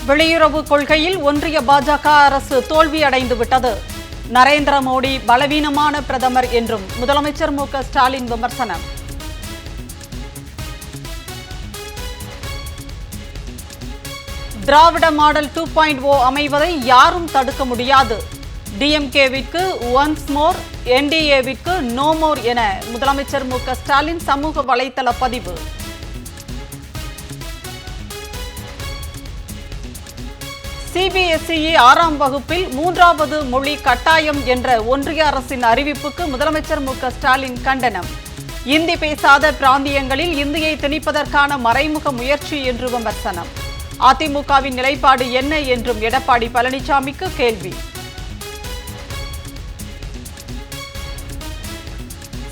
வெளியுறவு கொள்கையில் ஒன்றிய பாஜக அரசு தோல்வியடைந்து விட்டது. நரேந்திர மோடி பலவீனமான பிரதமர் என்றும் முதலமைச்சர் மு க ஸ்டாலின் விமர்சனம். திராவிட மாடல் 2.0 அமைவதை யாரும் தடுக்க முடியாது. டிஎம்கேவிற்கு ஒன்ஸ் மோர், என்டிஏவிற்கு நோ மோர் என முதலமைச்சர் மு க ஸ்டாலின் சமூக வலைதள பதிவு. சிபிஎஸ்இ 6ஆம் வகுப்பில் 3வது மொழி கட்டாயம் என்ற ஒன்றிய அரசின் அறிவிப்புக்கு முதலமைச்சர் மு க ஸ்டாலின் கண்டனம். இந்தி பேசாத பிராந்தியங்களில் இந்தியை திணிப்பதற்கான மறைமுக முயற்சி என்று விமர்சனம். அதிமுகவின் நிலைப்பாடு என்ன என்றும் எடப்பாடி பழனிசாமிக்கு கேள்வி.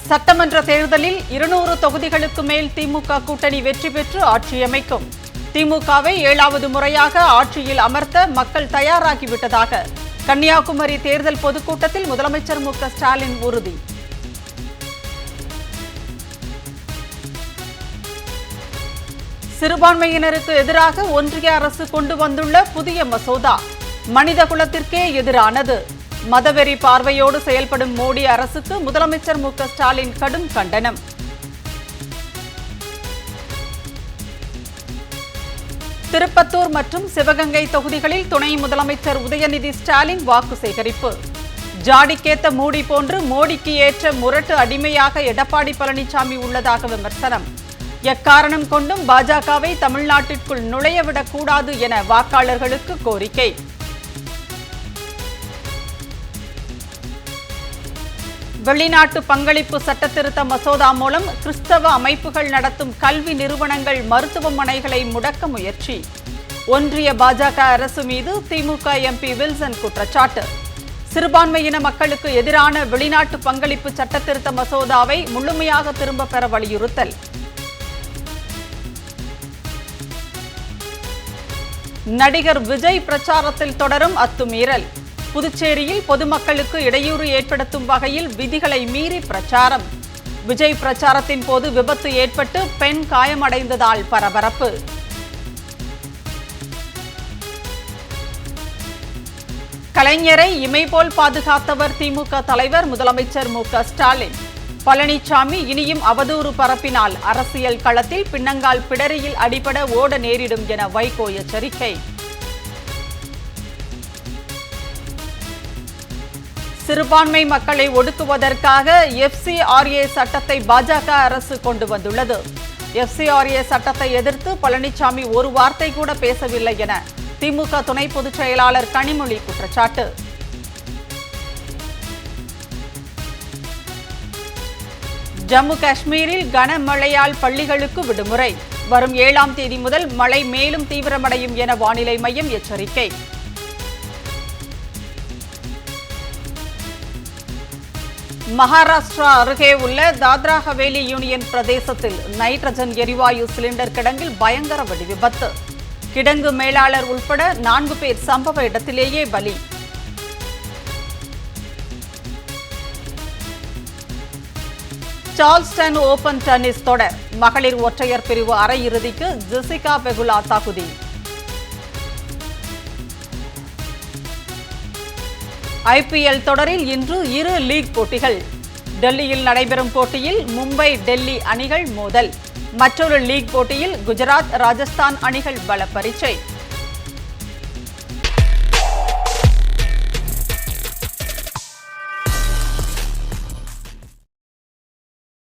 சட்டமன்ற தேர்தலில் 200 தொகுதிகளுக்கு மேல் திமுக கூட்டணி வெற்றி பெற்று ஆட்சியமைக்கும். திமுகவை 7வது முறையாக ஆட்சியில் அமர்த்த மக்கள் தயாராகிவிட்டதாக கன்னியாகுமரி தேர்தல் பொதுக்கூட்டத்தில் முதலமைச்சர் மு க ஸ்டாலின் உறுதி. சிறுபான்மையினருக்கு எதிராக ஒன்றிய அரசு கொண்டு வந்துள்ள புதிய மசோதா மனித குலத்திற்கே எதிரானது. மதவெறி பார்வையோடு செயல்படும் மோடி அரசுக்கு முதலமைச்சர் மு க ஸ்டாலின் கடும் கண்டனம். திருப்பத்தூர் மற்றும் சிவகங்கை தொகுதிகளில் துணை முதலமைச்சர் உதயநிதி ஸ்டாலின் வாக்கு சேகரிப்பு. ஜாடிக்கேத்த மூடி போன்று மோடிக்கு ஏற்ற முரட்டு அடிமையாக எடப்பாடி பழனிசாமி உள்ளதாக விமர்சனம். எக்காரணம் கொண்டும் பாஜகவை தமிழ்நாட்டிற்குள் நுழையவிடக் கூடாது என வாக்காளர்களுக்கு கோரிக்கை. வெளிநாட்டு பங்களிப்பு சட்டத்திருத்த மசோதா மூலம் கிறிஸ்தவ அமைப்புகள் நடத்தும் கல்வி நிறுவனங்கள், மருத்துவமனைகளை முடக்க முயற்சி. ஒன்றிய பாஜக அரசு மீது திமுக எம்பி வில்சன் குற்றச்சாட்டு. சிறுபான்மையின மக்களுக்கு எதிரான வெளிநாட்டு பங்களிப்பு சட்டத்திருத்த மசோதாவை முழுமையாக திரும்பப் பெற வலியுறுத்தல். நடிகர் விஜய் பிரச்சாரத்தில் தொடரும் அத்துமீறல். புதுச்சேரியில் பொதுமக்களுக்கு இடையூறு ஏற்படுத்தும் வகையில் விதிகளை மீறி பிரச்சாரம். விஜய் பிரச்சாரத்தின் போது விபத்து ஏற்பட்டு பெண் காயமடைந்ததால் பரபரப்பு. கலைஞரை இமைபோல் பாதுகாத்தவர் திமுக தலைவர் முதலமைச்சர் மு க ஸ்டாலின். பழனிசாமி இனியும் அவதூறு பரப்பினால் அரசியல் களத்தில் பின்னங்கால் பிடரியில் அடிபட ஓட நேரிடும் என வைகோ எச்சரிக்கை. சிறுபான்மை மக்களை ஒடுக்குவதற்காக FCRA சட்டத்தை பாஜக அரசு கொண்டு வந்துள்ளது. FCRA சட்டத்தை எதிர்த்து பழனிசாமி ஒரு வார்த்தை கூட பேசவில்லை என திமுக துணை பொதுச் செயலாளர் கனிமொழி குற்றச்சாட்டு. ஜம்மு காஷ்மீரில் கனமழையால் பள்ளிகளுக்கு விடுமுறை. வரும் 7ஆம் தேதி முதல் மழை மேலும் தீவிரமடையும் என வானிலை மையம் எச்சரிக்கை. மகாராஷ்டிரா அருகே உள்ள தாத்ரா ஹவேலி யூனியன் பிரதேசத்தில் நைட்ரஜன் எரிவாயு சிலிண்டர் கிடங்கில் பயங்கர வெடி விபத்து. கிடங்கு மேலாளர் உள்பட 4 பேர் சம்பவ இடத்திலேயே பலி. சார்ல்ஸ்டன் ஓபன் டென்னிஸ் தொடர் மகளிர் ஒற்றையர் பிரிவு அரையிறுதிக்கு ஜெசிகா பெகுலா தகுதி. IPL தொடரில் இன்று 2 லீக் போட்டிகள். டெல்லியில் நடைபெறும் போட்டியில் மும்பை, டெல்லி அணிகள் மோதல். மற்றொரு லீக் போட்டியில் குஜராத், ராஜஸ்தான் அணிகள் பல பரீட்சை.